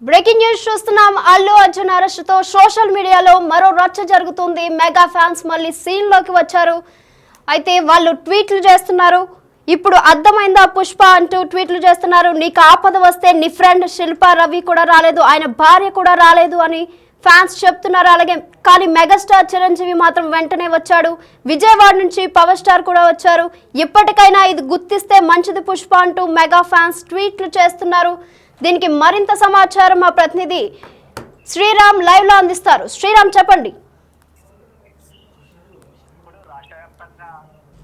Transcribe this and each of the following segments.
Breaking news చూస్తున్నాం. Allu Arjun అరెస్టుతో social మీడియాలో మరో రచ్చ జరుగుతుంది. మెగా ఫ్యాన్స్ మళ్ళీ సీన్ లోకి వచ్చారు. అయితే వాళ్ళు ట్వీట్లు చేస్తున్నారు. ఇప్పుడు అర్థమైందా పుష్ప అంటూ ట్వీట్లు చేస్తున్నారు. నీకు ఆపద వస్తే నీ ఫ్రెండ్ శిల్పా రవి కూడా రాలేదు, ఆయన భార్య కూడా రాలేదు అని ఫ్యాన్స్ చెప్తున్నారు. అలాగే కానీ మెగాస్టార్ చిరంజీవి మాత్రం వెంటనే వచ్చాడు. విజయవాడ నుంచి పవర్ స్టార్ కూడా వచ్చారు. ఇప్పటికైనా ఇది గుర్తిస్తే మంచిది పుష్ప అంటూ మెగా ఫ్యాన్స్ ట్వీట్లు చేస్తున్నారు. దీనికి మరింత సమాచారం మా ప్రతినిధి శ్రీరామ్ లైవ్ లో అందిస్తారు. శ్రీరామ్ చెప్పండి.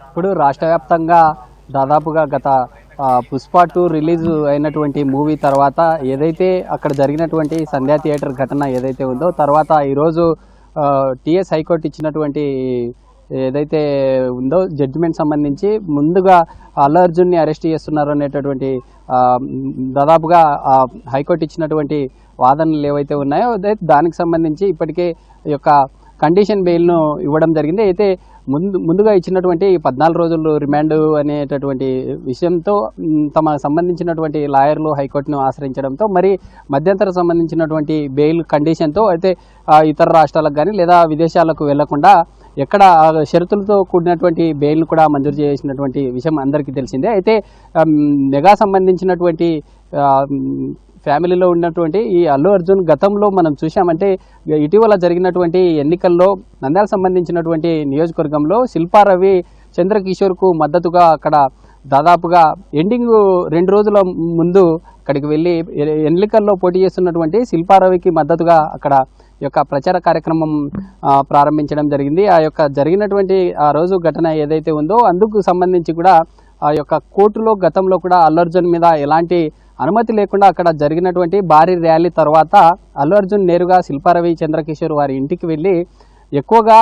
ఇప్పుడు రాష్ట్ర వ్యాప్తంగా దాదాపుగా గత పుష్ప 2 రిలీజ్ అయినటువంటి మూవీ తర్వాత ఏదైతే అక్కడ జరిగినటువంటి సంధ్యా థియేటర్ ఘటన ఏదైతే ఉందో తర్వాత ఈరోజు టిఎస్ హైకోర్టు ఇచ్చినటువంటి ఏదైతే ఉందో జడ్జిమెంట్ సంబంధించి ముందుగా అల్లు అర్జున్ని అరెస్ట్ చేస్తున్నారు అనేటటువంటి దాదాపుగా హైకోర్టు ఇచ్చినటువంటి వాదనలు ఏవైతే ఉన్నాయో దానికి సంబంధించి ఇప్పటికే ఈ యొక్క కండిషన్ బెయిల్ను ఇవ్వడం జరిగింది. అయితే ముందుగా ఇచ్చినటువంటి 14 రోజులు రిమాండ్ అనేటటువంటి విషయంతో తమ సంబంధించినటువంటి లాయర్లు హైకోర్టును ఆశ్రయించడంతో మరి మధ్యంతరం సంబంధించినటువంటి బెయిల్ కండిషన్తో అయితే ఇతర రాష్ట్రాలకు కానీ లేదా విదేశాలకు వెళ్లకుండా ఎక్కడ షరతులతో కూడినటువంటి బెయిల్ను కూడా మంజూరు చేసినటువంటి విషయం అందరికీ తెలిసిందే. అయితే మెగా సంబంధించినటువంటి ఫ్యామిలీలో ఉన్నటువంటి ఈ అల్లు అర్జున్ గతంలో మనం చూసామంటే ఇటీవల జరిగినటువంటి ఎన్నికల్లో నంద్యాల సంబంధించినటువంటి నియోజకవర్గంలో శిల్పా రవి చంద్రకిషోర్కు మద్దతుగా అక్కడ దాదాపుగా ఎండింగ్ 2 రోజుల ముందు అక్కడికి వెళ్ళి ఎన్నికల్లో పోటీ చేస్తున్నటువంటి శిల్పా రవికి మద్దతుగా అక్కడ యొక్క ప్రచార కార్యక్రమం ప్రారంభించడం జరిగింది. ఆ యొక్క జరిగినటువంటి ఆ రోజు ఘటన ఏదైతే ఉందో అందుకు సంబంధించి కూడా ఆ యొక్క కోర్టులో గతంలో కూడా అల్లు అర్జున్ మీద ఎలాంటి అనుమతి లేకుండా అక్కడ జరిగినటువంటి భారీ ర్యాలీ తర్వాత అల్లు అర్జున్ నేరుగా శిల్పా రవి చంద్రకిషోర్ వారి ఇంటికి వెళ్ళి ఎక్కువగా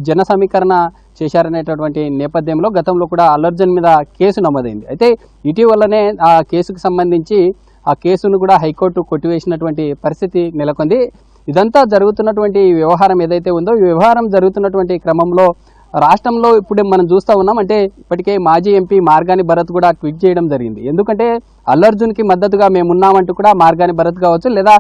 జన సమీకరణ చేశారనేటటువంటి నేపథ్యంలో గతంలో కూడా అల్లు అర్జున్ మీద కేసు నమోదైంది. అయితే ఇటీవలనే ఆ కేసుకు సంబంధించి ఆ కేసును కూడా హైకోర్టు కొట్టివేసినటువంటి పరిస్థితి నెలకొంది. ఇదంతా జరుగుతున్నటువంటి వ్యవహారం ఏదైతే ఉందో ఈ వ్యవహారం జరుగుతున్నటువంటి క్రమంలో రాష్ట్రంలో ఇప్పుడు మనం చూస్తూ ఉన్నాం. అంటే ఇప్పటికే మాజీ ఎంపీ మార్గాని భరత్ కూడా ట్వీట్ చేయడం జరిగింది. ఎందుకంటే అల్లు అర్జున్కి మద్దతుగా మేము ఉన్నామంటూ కూడా మార్గాని భరత్ కావచ్చు లేదా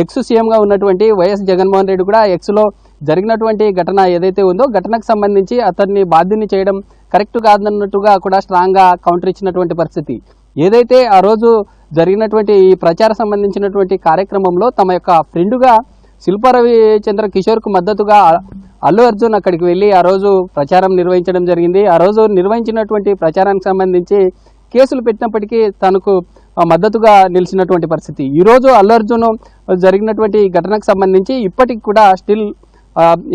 ఎక్స్ సీఎంగా ఉన్నటువంటి వైఎస్ జగన్మోహన్ రెడ్డి కూడా ఎక్స్లో జరిగినటువంటి ఘటన ఏదైతే ఉందో ఘటనకు సంబంధించి అతన్ని బాధ్యుని చేయడం కరెక్ట్ కాదన్నట్టుగా కూడా స్ట్రాంగ్గా కౌంటర్ ఇచ్చినటువంటి పరిస్థితి. ఏదైతే ఆ రోజు జరిగినటువంటి ఈ ప్రచార సంబంధించినటువంటి కార్యక్రమంలో తమ యొక్క ఫ్రెండ్గా శిల్పా రవి చంద్రకిషోర్కు మద్దతుగా అల్లు అర్జున్ అక్కడికి వెళ్ళి ఆ రోజు ప్రచారం నిర్వహించడం జరిగింది. ఆ రోజు నిర్వహించినటువంటి ప్రచారానికి సంబంధించి కేసులు పెట్టినప్పటికీ తనకు మద్దతుగా నిలిచినటువంటి పరిస్థితి. ఈరోజు అల్లు అర్జున్ జరిగినటువంటి ఘటనకు సంబంధించి ఇప్పటికి కూడా స్టిల్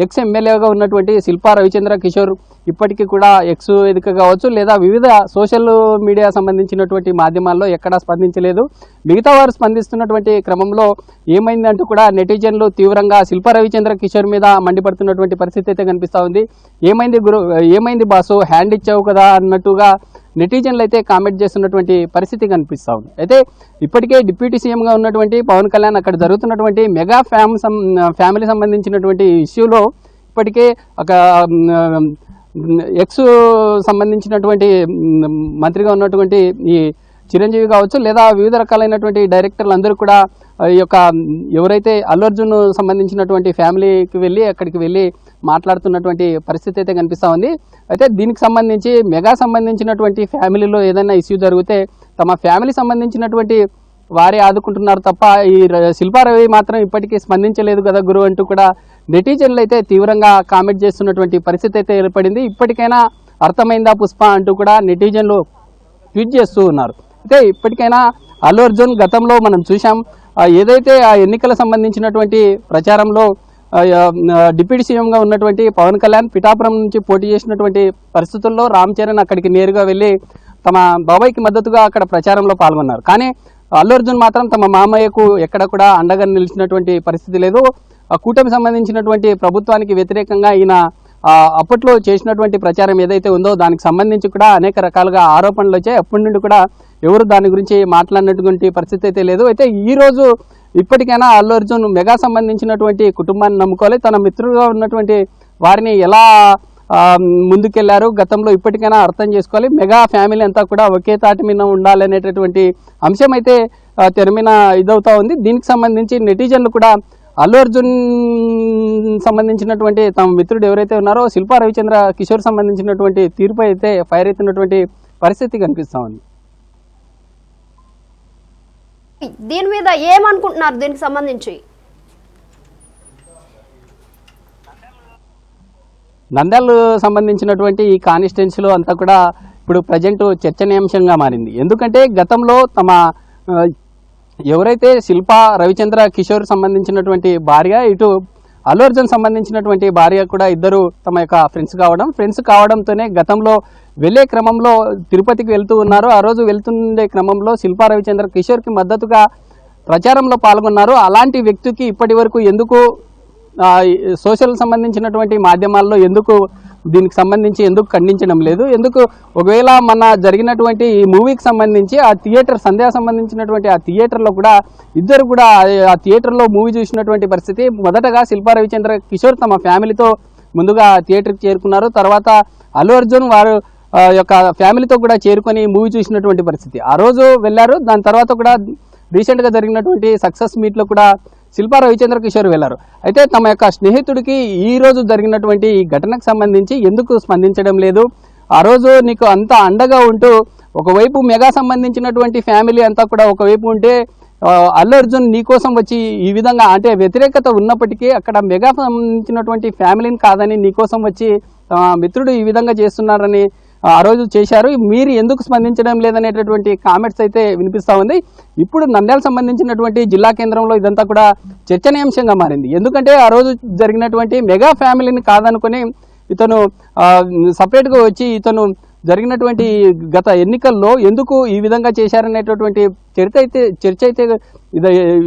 ఎక్స్ ఎమ్మెల్యేగా ఉన్నటువంటి శిల్పా రవిచంద్ర కిషోర్ ఇప్పటికీ కూడా ఎక్స్ వేదిక కావచ్చు లేదా వివిధ సోషల్ మీడియా సంబంధించినటువంటి మాధ్యమాల్లో ఎక్కడా స్పందించలేదు. మిగతా వారు స్పందిస్తున్నటువంటి క్రమంలో ఏమైందంటూ కూడా నెటిజన్లు తీవ్రంగా శిల్పా రవిచంద్ర కిషోర్ మీద మండిపడుతున్నటువంటి పరిస్థితి అయితే కనిపిస్తూ ఉంది. ఏమైంది బాసు హ్యాండ్ ఇచ్చావు కదా అన్నట్టుగా నెటిజన్లు అయితే కామెంట్ చేస్తున్నటువంటి పరిస్థితి కనిపిస్తూ ఉంది. అయితే ఇప్పటికే డిప్యూటీ సీఎంగా ఉన్నటువంటి పవన్ కళ్యాణ్ అక్కడ జరుగుతున్నటువంటి మెగా ఫ్యామిలీ సంబంధించినటువంటి ఇష్యూలో ఇప్పటికే ఒక ఎక్స్ సంబంధించినటువంటి మంత్రిగా ఉన్నటువంటి ఈ చిరంజీవి కావచ్చు లేదా వివిధ రకాలైనటువంటి డైరెక్టర్లు అందరూ కూడా ఈ యొక్క ఎవరైతే అల్లు అర్జున్ సంబంధించినటువంటి ఫ్యామిలీకి వెళ్ళి అక్కడికి వెళ్ళి మాట్లాడుతున్నటువంటి పరిస్థితి అయితే కనిపిస్తూ ఉంది. అయితే దీనికి సంబంధించి మెగా సంబంధించినటువంటి ఫ్యామిలీలో ఏదైనా ఇష్యూ జరిగితే తమ ఫ్యామిలీ సంబంధించినటువంటి వారే ఆదుకుంటున్నారు తప్ప ఈ శిల్పా రవి మాత్రం ఇప్పటికీ స్పందించలేదు కదా గురు అంటూ కూడా నెటిజన్లు అయితే తీవ్రంగా కామెంట్ చేస్తున్నటువంటి పరిస్థితి అయితే ఏర్పడింది. ఇప్పటికైనా అర్థమైందా పుష్ప అంటూ కూడా నెటిజన్లు ట్వీట్ చేస్తూ ఉన్నారు. అయితే ఇప్పటికైనా అల్లు అర్జున్ గతంలో మనం చూసాం ఏదైతే ఆ ఎన్నికల సంబంధించినటువంటి ప్రచారంలో డిప్యూటీ సీఎంగా ఉన్నటువంటి పవన్ కళ్యాణ్ పిఠాపురం నుంచి పోటీ చేసినటువంటి పరిస్థితుల్లో రామ్ చరణ్ అక్కడికి నేరుగా వెళ్ళి తమ బాబాయ్కి మద్దతుగా అక్కడ ప్రచారంలో పాల్గొన్నారు. కానీ అల్లు అర్జున్ మాత్రం తమ మామయ్యకు ఎక్కడ కూడా అండగా నిలిచినటువంటి పరిస్థితి లేదు. కూటమి సంబంధించినటువంటి ప్రభుత్వానికి వ్యతిరేకంగా ఈయన అప్పట్లో చేసినటువంటి ప్రచారం ఏదైతే ఉందో దానికి సంబంధించి కూడా అనేక రకాలుగా ఆరోపణలు వచ్చాయి. అప్పటి నుండి కూడా ఎవరు దాని గురించి మాట్లాడినటువంటి పరిస్థితి అయితే లేదు. అయితే ఈరోజు ఇప్పటికైనా అల్లు అర్జున్ మెగా సంబంధించినటువంటి కుటుంబాన్ని నమ్ముకోవాలి, తన మిత్రులుగా ఉన్నటువంటి వారిని ఎలా ముందుకెళ్లారు గతంలో ఇప్పటికైనా అర్థం చేసుకోవాలి. మెగా ఫ్యామిలీ అంతా కూడా ఒకే తాటి మీద ఉండాలనేటటువంటి అంశం అయితే తెర మీద ఇదవుతా ఉంది. దీనికి సంబంధించి నెటిజన్లు కూడా అల్లు అర్జున్ సంబంధించినటువంటి తమ మిత్రుడు ఎవరైతే ఉన్నారో శిల్పా రవిచంద్ర కిషోర్ సంబంధించినటువంటి తీర్పు అయితే ఫైర్ అవుతున్నటువంటి పరిస్థితి కనిపిస్తూ ఉంది. దీని మీద ఏమనుకుంటున్నారు? దీనికి సంబంధించి నంద్యాల సంబంధించినటువంటి ఈ కాన్స్టిట్యున్సీలో అంతా కూడా ఇప్పుడు ప్రజెంట్ చర్చనీయాంశంగా మారింది. ఎందుకంటే గతంలో తమ ఎవరైతే శిల్పా రవిచంద్ర కిషోర్ సంబంధించినటువంటి భార్య, ఇటు అల్లు అర్జున్ సంబంధించినటువంటి భార్య కూడా ఇద్దరు తమ యొక్క ఫ్రెండ్స్ కావడంతోనే గతంలో వెళ్ళే క్రమంలో తిరుపతికి వెళ్తూ ఉన్నారు. ఆ రోజు వెళ్తుండే క్రమంలో శిల్పా రవిచంద్ర కిషోర్కి మద్దతుగా ప్రచారంలో పాల్గొన్నారు. అలాంటి వ్యక్తికి ఇప్పటి వరకు ఎందుకు సోషల్ సంబంధించినటువంటి మాధ్యమాల్లో ఎందుకు దీనికి సంబంధించి ఎందుకు ఖండించడం లేదు? ఎందుకు ఒకవేళ మన జరిగినటువంటి ఈ మూవీకి సంబంధించి ఆ థియేటర్ సంధ్యా సంబంధించినటువంటి ఆ థియేటర్లో కూడా ఇద్దరు కూడా ఆ థియేటర్లో మూవీ చూసినటువంటి పరిస్థితి. మొదటగా శిల్పా రవిచంద్ర కిషోర్ తమ ఫ్యామిలీతో ముందుగా థియేటర్కి చేరుకున్నారు. తర్వాత అల్లు అర్జున్ వారు యొక్క ఫ్యామిలీతో కూడా చేరుకొని మూవీ చూసినటువంటి పరిస్థితి. ఆ రోజు వెళ్ళారు. దాని తర్వాత కూడా రీసెంట్గా జరిగినటువంటి సక్సెస్ మీట్లో కూడా శిల్పా రవిచంద్ర కిషోర్ వెళ్ళారు. అయితే తమ యొక్క స్నేహితుడికి ఈ రోజు జరిగినటువంటి ఈ ఘటనకు సంబంధించి ఎందుకు స్పందించడం లేదు? ఆ రోజు నీకు అంత అండగా ఉంటూ ఒకవైపు మెగా సంబంధించినటువంటి ఫ్యామిలీ అంతా కూడా ఒకవైపు ఉంటే అల్లు అర్జున్ నీకోసం వచ్చి ఈ విధంగా అంటే వ్యతిరేకత ఉన్నప్పటికీ అక్కడ మెగా సంబంధించినటువంటి ఫ్యామిలీని కాదని నీకోసం వచ్చి మిత్రుడు ఈ విధంగా చేస్తున్నారని ఆ రోజు చేశారు. మీరు ఎందుకు స్పందించడం లేదనేటటువంటి కామెంట్స్ అయితే వినిపిస్తూ ఉంది. ఇప్పుడు నంద్యాల సంబంధించినటువంటి జిల్లా కేంద్రంలో ఇదంతా కూడా చర్చనీయాంశంగా మారింది. ఎందుకంటే ఆ రోజు జరిగినటువంటి మెగా ఫ్యామిలీని కాదనుకొని ఇతను సపరేట్గా వచ్చి ఇతను జరిగినటువంటి గత ఎన్నికల్లో ఎందుకు ఈ విధంగా చేశారనేటటువంటి చర్చ అయితే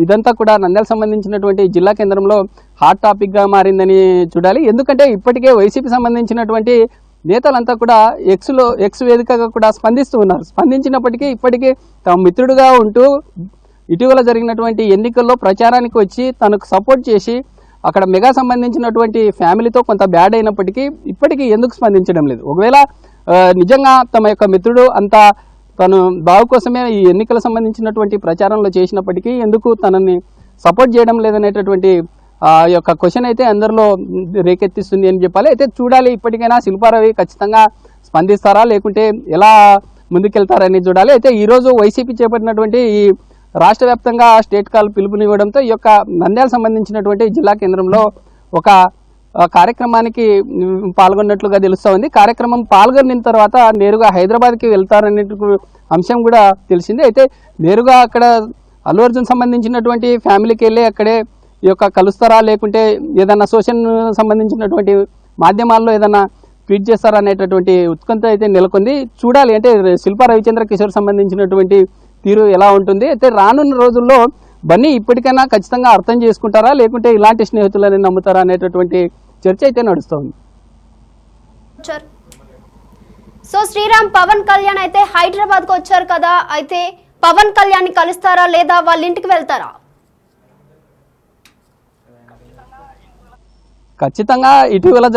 ఇదంతా కూడా నంద్యాల సంబంధించినటువంటి జిల్లా కేంద్రంలో హాట్ టాపిక్గా మారిందని చూడాలి. ఎందుకంటే ఇప్పటికే వైసీపీ సంబంధించినటువంటి నేతలంతా కూడా ఎక్స్ వేదికగా కూడా స్పందిస్తూ ఉన్నారు. స్పందించినప్పటికీ ఇప్పటికీ తమ మిత్రుడుగా ఉంటూ ఇటీవల జరిగినటువంటి ఎన్నికల్లో ప్రచారానికి వచ్చి తనకు సపోర్ట్ చేసి అక్కడ మెగా సంబంధించినటువంటి ఫ్యామిలీతో కొంత బ్యాడ్ అయినప్పటికీ ఇప్పటికీ ఎందుకు స్పందించడం లేదు? ఒకవేళ నిజంగా తమ యొక్క మిత్రుడు అంతా తను బావు కోసమే ఈ ఎన్నికల సంబంధించినటువంటి ప్రచారంలో చేసినప్పటికీ ఎందుకు తనని సపోర్ట్ చేయడం లేదనేటటువంటి యొక్క క్వశ్చన్ అయితే అందరిలో రేకెత్తిస్తుంది అని చెప్పాలి. అయితే చూడాలి, ఇప్పటికైనా శిల్పా రవి ఖచ్చితంగా స్పందిస్తారా లేకుంటే ఎలా ముందుకెళ్తారని చూడాలి. అయితే ఈరోజు వైసీపీ చేపట్టినటువంటి ఈ రాష్ట్ర వ్యాప్తంగా స్టేట్ కాల్ పిలుపునివ్వడంతో ఈ యొక్క నంద్యాల సంబంధించినటువంటి జిల్లా కేంద్రంలో ఒక కార్యక్రమానికి పాల్గొన్నట్లుగా తెలుస్తూ ఉంది. కార్యక్రమం పాల్గొన్న తర్వాత నేరుగా హైదరాబాద్కి వెళ్తారనే అంశం కూడా తెలిసింది. అయితే నేరుగా అక్కడ అల్లు అర్జున్ సంబంధించినటువంటి ఫ్యామిలీకి వెళ్ళి అక్కడే ఈ యొక్క కలుస్తారా లేకుంటే ఏదైనా సోషల్ సంబంధించినటువంటి మాధ్యమాల్లో ఏదైనా ట్వీట్ చేస్తారా అనేటటువంటి ఉత్కంఠ అయితే నెలకొంది. చూడాలి, అంటే శిల్పా రవిచంద్ర కిషోర్ సంబంధించినటువంటి తీరు ఎలా ఉంటుంది. అయితే రానున్న రోజుల్లో బన్నీ ఇప్పటికైనా ఖచ్చితంగా అర్థం చేసుకుంటారా లేకుంటే ఇలాంటి స్నేహితులని నమ్ముతారా అనేటటువంటి చర్చ అయితే నడుస్తుంది. సో శ్రీరామ్, పవన్ కళ్యాణ్ అయితే హైదరాబాద్కు వచ్చారు కదా, అయితే పవన్ కళ్యాణ్ ని కలుస్తారా లేదా వాళ్ళ ఇంటికి వెళ్తారా? ఖచ్చితంగా ఇటీవల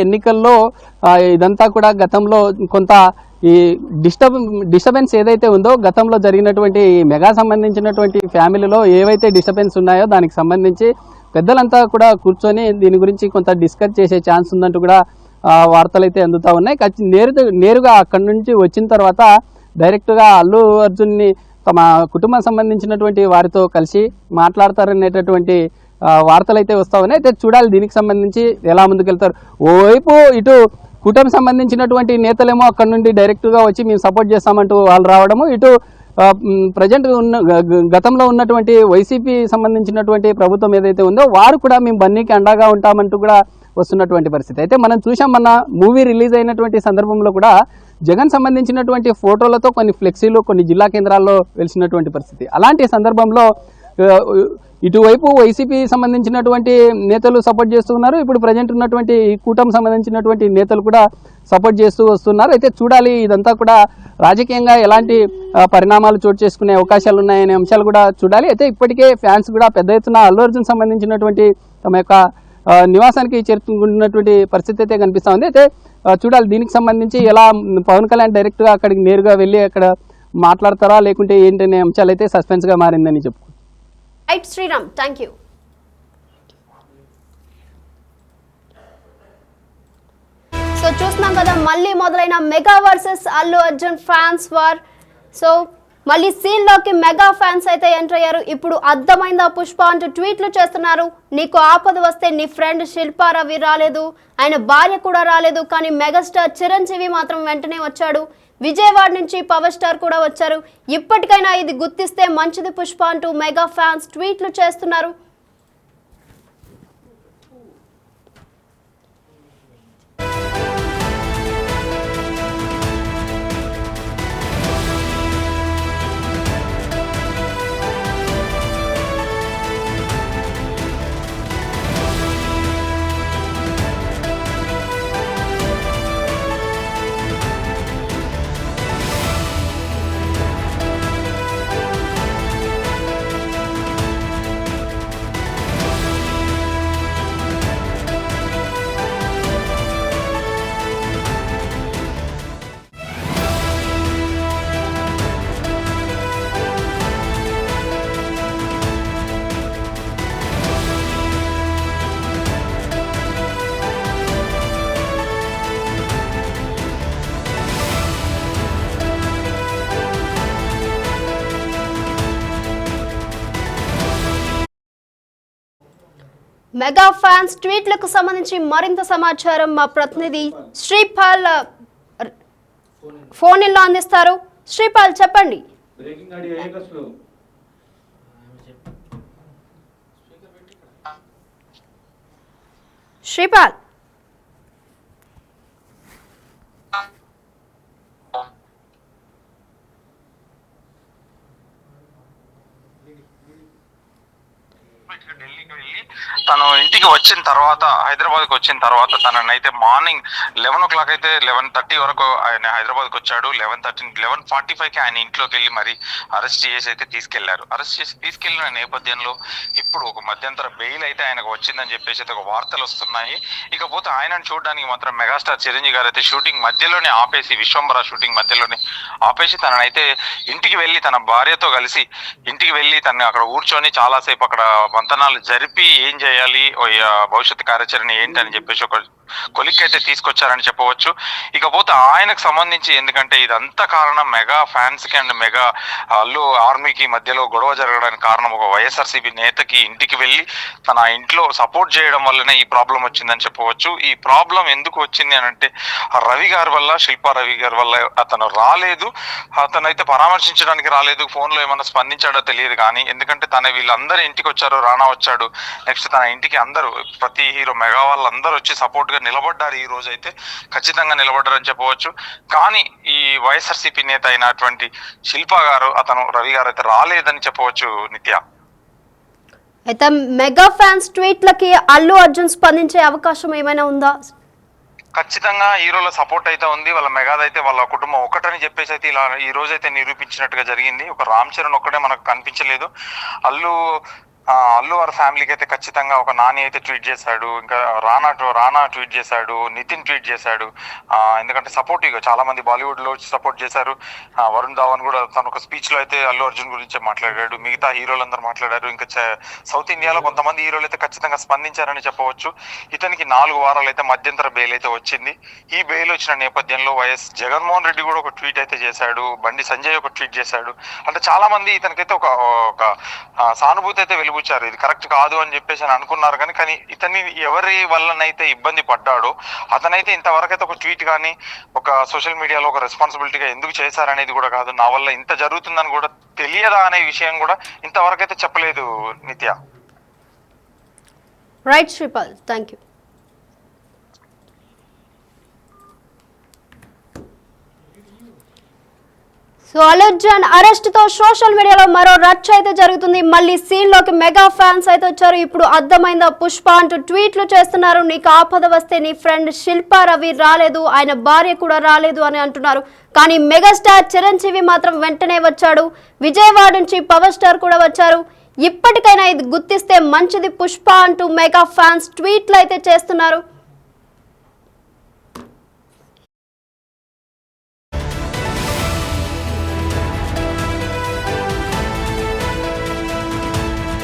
ఎన్నికల్లో ఇదంతా కూడా గతంలో కొంత ఈ డిస్టర్బెన్స్ ఏదైతే ఉందో గతంలో జరిగినటువంటి మెగా సంబంధించినటువంటి ఫ్యామిలీలో ఏవైతే డిస్టర్బెన్స్ ఉన్నాయో దానికి సంబంధించి పెద్దలంతా కూడా కూర్చొని దీని గురించి కొంత డిస్కస్ చేసే ఛాన్స్ ఉందంటూ కూడా వార్తలు అయితే అందుతూ ఉన్నాయి. నేరుగా అక్కడి నుంచి వచ్చిన తర్వాత డైరెక్ట్గా అల్లు అర్జున్ని తమ కుటుంబం సంబంధించినటువంటి వారితో కలిసి మాట్లాడతారనేటటువంటి వార్తలు అయితే వస్తూ ఉన్నాయి. అయితే చూడాలి దీనికి సంబంధించి ఎలా ముందుకెళ్తారు. ఓవైపు ఇటు కూటమి సంబంధించినటువంటి నేతలేమో అక్కడ నుండి డైరెక్ట్గా వచ్చి మేము సపోర్ట్ చేస్తామంటూ వాళ్ళు రావడము, ఇటు ప్రజెంట్ గతంలో ఉన్నటువంటి వైసీపీ సంబంధించినటువంటి ప్రభుత్వం ఏదైతే ఉందో వారు కూడా మేము బన్నీకి అండగా ఉంటామంటూ కూడా వస్తున్నటువంటి పరిస్థితి. అయితే మనం చూసాం, మన మూవీ రిలీజ్ అయినటువంటి సందర్భంలో కూడా జగన్ సంబంధించినటువంటి ఫోటోలతో కొన్ని ఫ్లెక్సీలు కొన్ని జిల్లా కేంద్రాల్లో వెలిసినటువంటి పరిస్థితి. అలాంటి సందర్భంలో ఇటువైపు వైసీపీ సంబంధించినటువంటి నేతలు సపోర్ట్ చేస్తున్నారు, ఇప్పుడు ప్రజెంట్ ఉన్నటువంటి కూటమి సంబంధించినటువంటి నేతలు కూడా సపోర్ట్ చేస్తూ వస్తున్నారు. అయితే చూడాలి ఇదంతా కూడా రాజకీయంగా ఎలాంటి పరిణామాలు చోటు చేసుకునే అవకాశాలు ఉన్నాయనే అంశాలు కూడా చూడాలి. అయితే ఇప్పటికే ఫ్యాన్స్ కూడా పెద్ద ఎత్తున అల్లు అర్జున్ సంబంధించినటువంటి తమ యొక్క నివాసానికి చేరుకున్నటువంటి పరిస్థితి అయితే కనిపిస్తూ ఉంది. అయితే చూడాలి దీనికి సంబంధించి ఎలా పవన్ కళ్యాణ్ డైరెక్ట్గా అక్కడికి నేరుగా వెళ్ళి అక్కడ మాట్లాడతారా లేకుంటే ఏంటనే అంశాలు అయితే సస్పెన్స్గా మారిందని చెప్పుకో. Right Sriram, thank you. So చూస్తున్నాం కదా, మళ్ళీ మొదలైన mega versus Allu Arjun fans war. So మళ్ళీ సీన్ లోకి మెగా ఫ్యాన్స్ అయితే ఎంటర్ అయ్యారు. ఇప్పుడు అర్థమైందా పుష్ప అంటూ ట్వీట్లు చేస్తున్నారు. నీకు ఆపద వస్తే నీ ఫ్రెండ్ శిల్పా రవి రాలేదు, ఆయన భార్య కూడా రాలేదు, కానీ మెగాస్టార్ చిరంజీవి మాత్రం వెంటనే వచ్చాడు. విజయవాడ నుంచి పవర్ స్టార్ కూడా వచ్చారు. ఇప్పటికైనా ఇది గుర్తిస్తే మంచిది పుష్ప అంటూ మెగా ఫ్యాన్స్ ట్వీట్లు చేస్తున్నారు. మెగా ఫ్యాన్స్ ట్వీట్లకు సంబంధించి మరింత సమాచారం మా ప్రతినిధి శ్రీపాల్ ఫోన్ ఇన్లో అందిస్తారు. శ్రీపాల్ చెప్పండి. శ్రీపాల్ తను ఇంటికి వచ్చిన తర్వాత, హైదరాబాద్కి వచ్చిన తర్వాత తననైతే మార్నింగ్ 11 o'clock అయితే 11:30 వరకు ఆయన హైదరాబాద్కి వచ్చాడు. 11:45కి ఆయన ఇంట్లోకి వెళ్ళి మరి అరెస్ట్ చేసి అయితే తీసుకెళ్లారు. అరెస్ట్ చేసి తీసుకెళ్లిన నేపథ్యంలో ఇప్పుడు ఒక మధ్యంతర బెయిల్ అయితే ఆయనకు వచ్చిందని చెప్పేసి అయితే ఒక వార్తలు వస్తున్నాయి. ఇకపోతే ఆయనను చూడడానికి మాత్రం మెగాస్టార్ చిరంజీవి గారు అయితే షూటింగ్ మధ్యలోనే ఆపేసి, విశ్వంబర షూటింగ్ మధ్యలోనే ఆపేసి తననైతే ఇంటికి వెళ్ళి తన భార్యతో కలిసి ఇంటికి వెళ్ళి తను అక్కడ కూర్చొని చాలాసేపు అక్కడ మంతనాలు జరిపి ఏం చేయాలి, భవిష్యత్తు కార్యాచరణ ఏంటి అని చెప్పేసి ఒక కొలిక్ అయితే తీసుకొచ్చారని చెప్పవచ్చు. ఇకపోతే ఆయనకు సంబంధించి, ఎందుకంటే ఇదంతా కారణం మెగా ఫ్యాన్స్ కి అండ్ మెగా అల్లు ఆర్మీకి మధ్యలో గొడవ జరగడానికి కారణం ఒక వైఎస్ఆర్సీపీ నేతకి ఇంటికి వెళ్ళి తన ఇంట్లో సపోర్ట్ చేయడం వల్లనే ఈ ప్రాబ్లం వచ్చిందని చెప్పవచ్చు. ఈ ప్రాబ్లం ఎందుకు వచ్చింది అని అంటే రవి గారి వల్ల, శిల్పా రవి గారి వల్ల. అతను రాలేదు, అతనైతే పరామర్శించడానికి రాలేదు, ఫోన్లో ఏమన్నా స్పందించాడో తెలియదు. కానీ ఎందుకంటే వీళ్ళందరూ ఇంటికి వచ్చారు, రానా వచ్చాడు, నెక్స్ట్ తన ఇంటికి అందరూ ప్రతి హీరో మెగా వాళ్ళందరూ వచ్చి సపోర్ట్ గా నిలబడ్డారు. ఈ రోజు అయితే ఖచ్చితంగా నిలబడ్డారని చెప్పవచ్చు. కానీ ఈ వైఎస్ఆర్సీపీ నేత అయినటువంటి శిల్పా గారు, అతను రవి గారు అయితే రాలేదని చెప్పవచ్చు. నిత్య, అయితే మెగా ఫ్యాన్స్ ట్వీట్లకి అల్లు అర్జున్ స్పందించే అవకాశం ఏమైనా ఉందా? ఖచ్చితంగా హీరోల సపోర్ట్ అయితే ఉంది. వాళ్ళ మెగాదైతే వాళ్ళ కుటుంబం ఒకటని చెప్పేసి అయితే ఇలా ఈ రోజు అయితే నిరూపించినట్టుగా జరిగింది. ఒక రామ్ చరణ్ ఒక్కడే మనకు కనిపించలేదు. అల్లు వారి ఫ్యామిలీకి అయితే ఖచ్చితంగా ఒక నాని అయితే ట్వీట్ చేశాడు, ఇంకా రానా ట్వీట్ చేశాడు, నితిన్ ట్వీట్ చేశాడు. ఎందుకంటే సపోర్టివ్గా చాలా మంది బాలీవుడ్ లో సపోర్ట్ చేశారు. వరుణ్ ధావన్ కూడా తన ఒక స్పీచ్ లో అయితే అల్లు అర్జున్ గురించి మాట్లాడాడు, మిగతా హీరోలందరూ మాట్లాడారు. ఇంకా సౌత్ ఇండియాలో కొంతమంది హీరోలు అయితే ఖచ్చితంగా స్పందించారని చెప్పవచ్చు. ఇతనికి 4 వారాలు అయితే మధ్యంతర బెయిల్ అయితే వచ్చింది. ఈ బెయిల్ వచ్చిన నేపథ్యంలో వైఎస్ జగన్మోహన్ రెడ్డి కూడా ఒక ట్వీట్ అయితే చేశాడు, బండి సంజయ్ ఒక ట్వీట్ చేశాడు. అంటే చాలా మంది ఇతనికైతే ఒక సానుభూతి అయితే వెలుగుచ్చారు. ఇది కరెక్ట్ కాదు అని చెప్పేసి అనుకున్నారు. కానీ ఇతన్ని ఎవరి వల్లనైతే ఇబ్బంది పడ్డాడో అతనైతే ఇంతవరకు అయితే ఒక ట్వీట్ కానీ ఒక సోషల్ మీడియాలో ఒక రెస్పాన్సిబిలిటీగా ఎందుకు చేశారనేది కూడా కాదు, నా వల్ల ఇంత జరుగుతుందని కూడా తెలియదా అనే విషయం కూడా ఇంతవరకు అయితే చెప్పలేదు. నిత్య, right Sripal, thank you. So Allu Arjun arrest తో సోషల్ మీడియాలో మరో రచ్చ అయితే జరుగుతుంది. మళ్ళీ సీన్ లోకి మెగా ఫ్యాన్స్ అయితే వచ్చారు. ఇప్పుడు అర్థమైందా పుష్ప అంటూ ట్వీట్లు చేస్తున్నారు. నీకు ఆపద వస్తే నీ ఫ్రెండ్ శిల్పా రవి రాలేదు, ఆయన భార్య కూడా రాలేదు అని అంటున్నారు. కానీ మెగాస్టార్ చిరంజీవి మాత్రం వెంటనే వచ్చాడు. విజయవాడ నుంచి పవర్ స్టార్ కూడా వచ్చారు. ఇప్పటికైనా ఇది గుర్తిస్తే మంచిది పుష్ప అంటూ మెగా ఫ్యాన్స్ ట్వీట్లు అయితే చేస్తున్నారు.